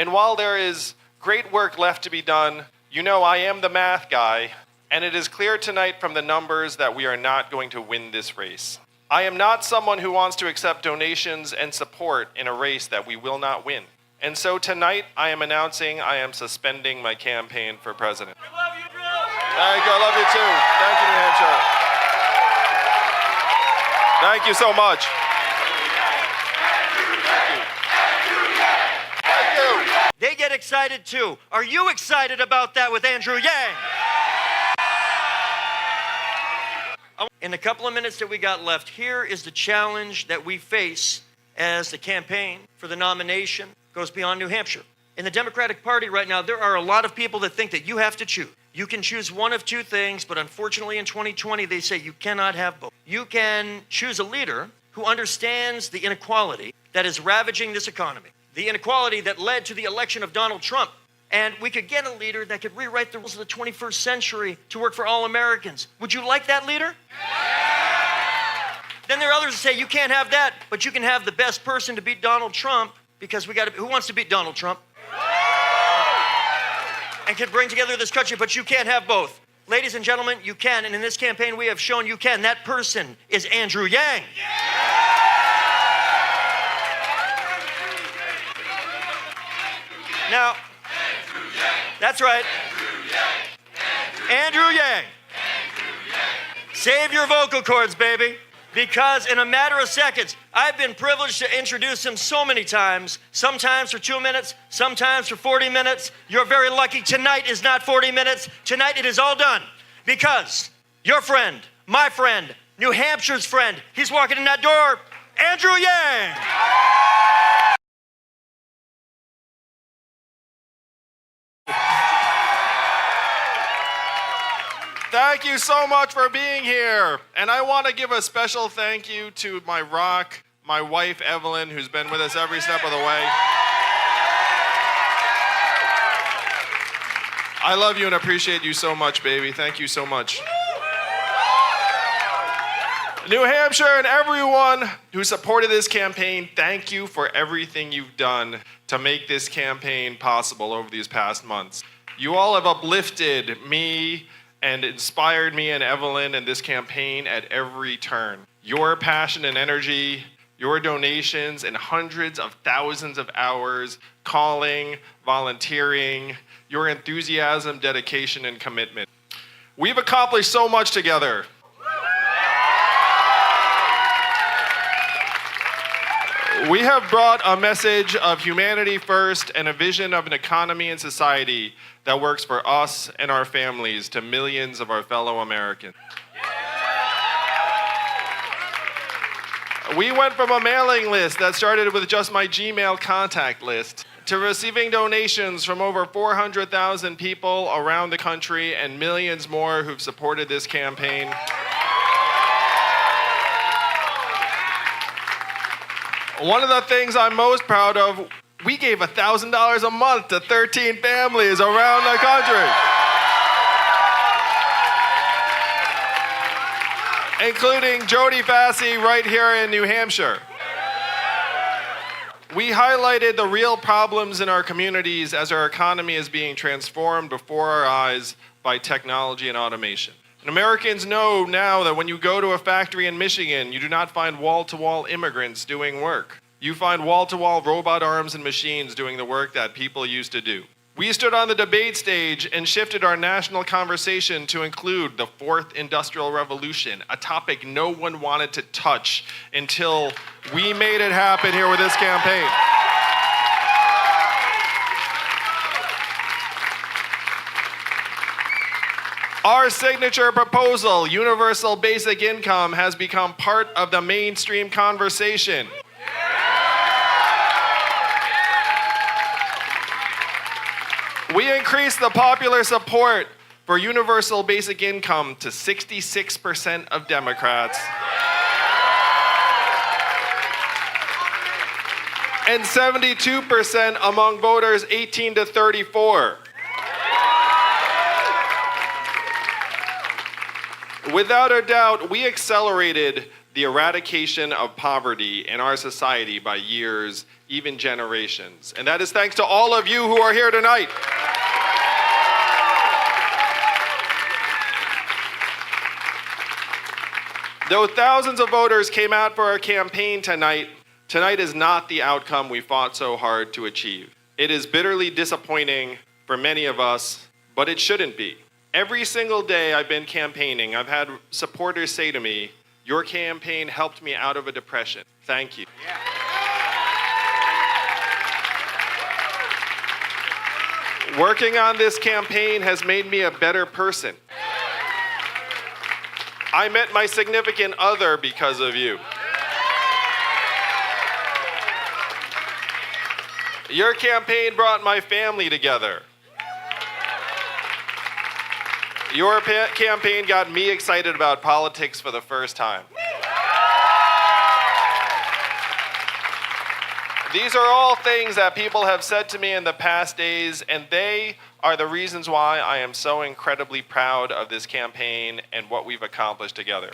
And while there is great work left to be done, you know I am the math guy, and it is clear tonight from the numbers that we are not going to win this race. I am not someone who wants to accept donations and support in a race that we will not win. And so tonight, I am announcing I am suspending my campaign for president. We love you, Drew! Thank you, I love you too. Thank you, New Hampshire. Thank you so much. Thank you. They get excited too. Are you excited about that with Andrew Yang? In the couple of minutes that we got left, here is the challenge that we face as the campaign for the nomination goes beyond New Hampshire. In the Democratic Party right now, there are a lot of people that think that you have to choose. You can choose one of two things, but unfortunately in 2020, they say you cannot have both. You can choose a leader who understands the inequality that is ravaging this economy, the inequality that led to the election of Donald Trump. And we could get a leader that could rewrite the rules of the 21st century to work for all Americans. Would you like that leader? Yeah. Then there are others that say you can't have that, but you can have the best person to beat Donald Trump, because who wants to beat Donald Trump? And can bring together this country, but you can't have both. Ladies and gentlemen, you can, and in this campaign we have shown you can. That person is Andrew Yang. Now, that's right. Andrew Yang. Save your vocal cords, baby. Because in a matter of seconds, I've been privileged to introduce him so many times, sometimes for 2 minutes, sometimes for 40 minutes. You're very lucky. Tonight is not 40 minutes. Tonight it is all done. Because your friend, my friend, New Hampshire's friend, he's walking in that door, Andrew Yang. Thank you so much for being here. And I want to give a special thank you to my rock, my wife, Evelyn, who's been with us every step of the way. I love you and appreciate you so much, baby. Thank you so much. New Hampshire and everyone who supported this campaign, thank you for everything you've done to make this campaign possible over these past months. You all have uplifted me and inspired me and Evelyn in this campaign at every turn. Your passion and energy, your donations, and hundreds of thousands of hours calling, volunteering, your enthusiasm, dedication, and commitment. We've accomplished so much together. We have brought a message of humanity first and a vision of an economy and society that works for us and our families to millions of our fellow Americans. We went from a mailing list that started with just my Gmail contact list to receiving donations from over 400,000 people around the country and millions more who've supported this campaign. One of the things I'm most proud of, we gave $1,000 a month to 13 families around the country, including Jody Fassey right here in New Hampshire. We highlighted the real problems in our communities as our economy is being transformed before our eyes by technology and automation. And Americans know now that when you go to a factory in Michigan, you do not find wall-to-wall immigrants doing work. You find wall-to-wall robot arms and machines doing the work that people used to do. We stood on the debate stage and shifted our national conversation to include the fourth industrial revolution, a topic no one wanted to touch until we made it happen here with this campaign. Our signature proposal, universal basic income, has become part of the mainstream conversation. We increased the popular support for universal basic income to 66% of Democrats and 72% among voters 18 to 34. Without a doubt, we accelerated the eradication of poverty in our society by years even generations. And that is thanks to all of you who are here tonight. Though thousands of voters came out for our campaign tonight, tonight is not the outcome we fought so hard to achieve. It is bitterly disappointing for many of us, but it shouldn't be. Every single day I've been campaigning, I've had supporters say to me, "Your campaign helped me out of a depression. Thank you." Working on this campaign has made me a better person. I met my significant other because of you. Your campaign brought my family together. Your campaign got me excited about politics for the first time. These are all things that people have said to me in the past days, and they are the reasons why I am so incredibly proud of this campaign and what we've accomplished together.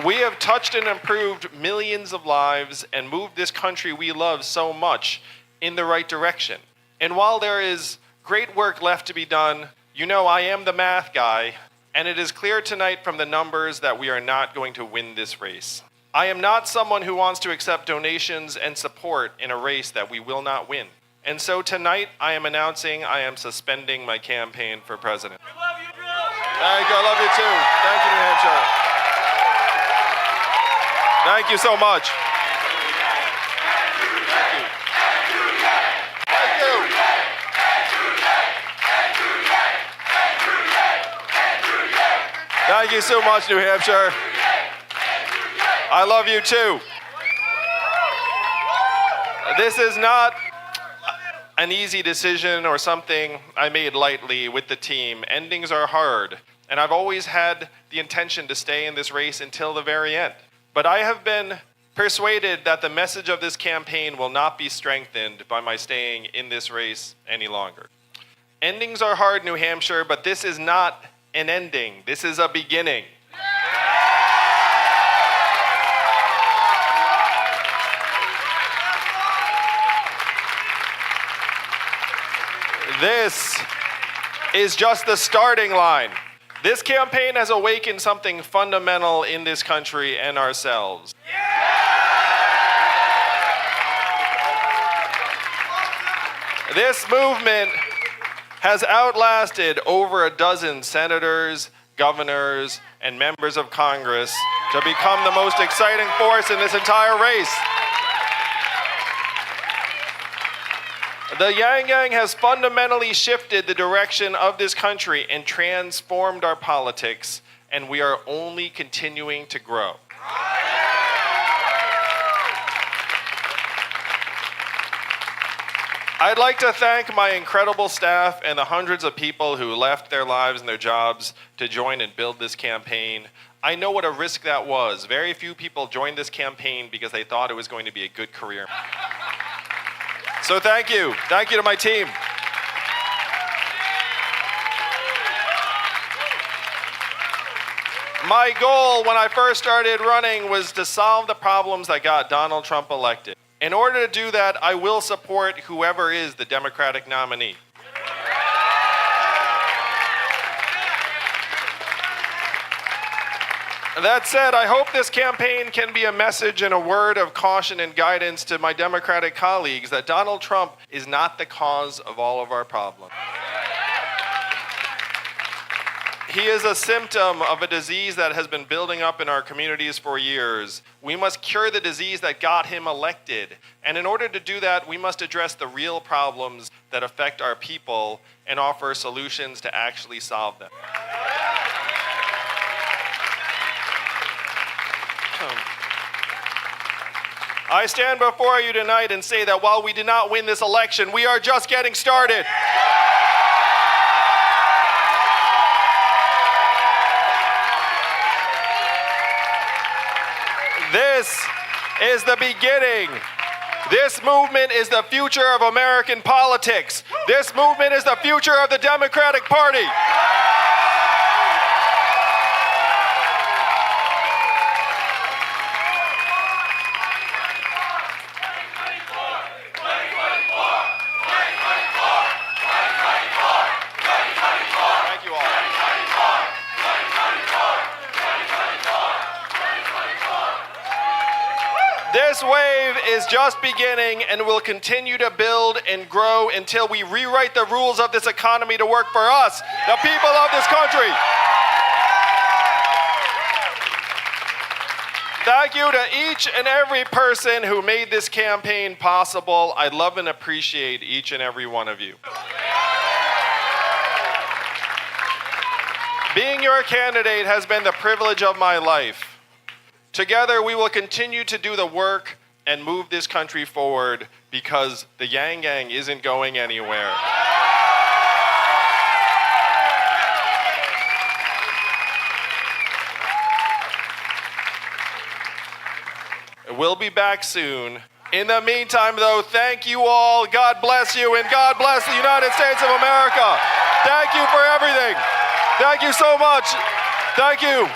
We have touched and improved millions of lives and moved this country we love so much in the right direction. And while there is great work left to be done, you know I am the math guy, and it is clear tonight from the numbers that we are not going to win this race. I am not someone who wants to accept donations and support in a race that we will not win. And so tonight I am announcing I am suspending my campaign for president. We love you, Drew. Thank you, I love you too. Thank you, New Hampshire. Thank you so much. Thank you so much, New Hampshire. I love you too. This is not an easy decision or something I made lightly with the team. Endings are hard, and I've always had the intention to stay in this race until the very end. But I have been persuaded that the message of this campaign will not be strengthened by my staying in this race any longer. Endings are hard, New Hampshire, but this is not an ending. This is a beginning. This is just the starting line. This campaign has awakened something fundamental in this country and ourselves. This movement has outlasted over a dozen senators, governors, and members of Congress to become the most exciting force in this entire race. The Yang Yang has fundamentally shifted the direction of this country and transformed our politics, and we are only continuing to grow. I'd like to thank my incredible staff and the hundreds of people who left their lives and their jobs to join and build this campaign. I know what a risk that was. Very few people joined this campaign because they thought it was going to be a good career. So thank you. Thank you to my team. My goal when I first started running was to solve the problems that got Donald Trump elected. In order to do that, I will support whoever is the Democratic nominee. That said, I hope this campaign can be a message and a word of caution and guidance to my Democratic colleagues that Donald Trump is not the cause of all of our problems. He is a symptom of a disease that has been building up in our communities for years. We must cure the disease that got him elected. And in order to do that, we must address the real problems that affect our people and offer solutions to actually solve them. I stand before you tonight and say that while we did not win this election, we are just getting started. This is the beginning. This movement is the future of American politics. This movement is the future of the Democratic Party. This wave is just beginning and will continue to build and grow until we rewrite the rules of this economy to work for us, the people of this country. Thank you to each and every person who made this campaign possible. I love and appreciate each and every one of you. Being your candidate has been the privilege of my life. Together, we will continue to do the work and move this country forward because the Yang Gang isn't going anywhere. We'll be back soon. In the meantime, though, thank you all. God bless you, and God bless the United States of America. Thank you for everything. Thank you so much. Thank you.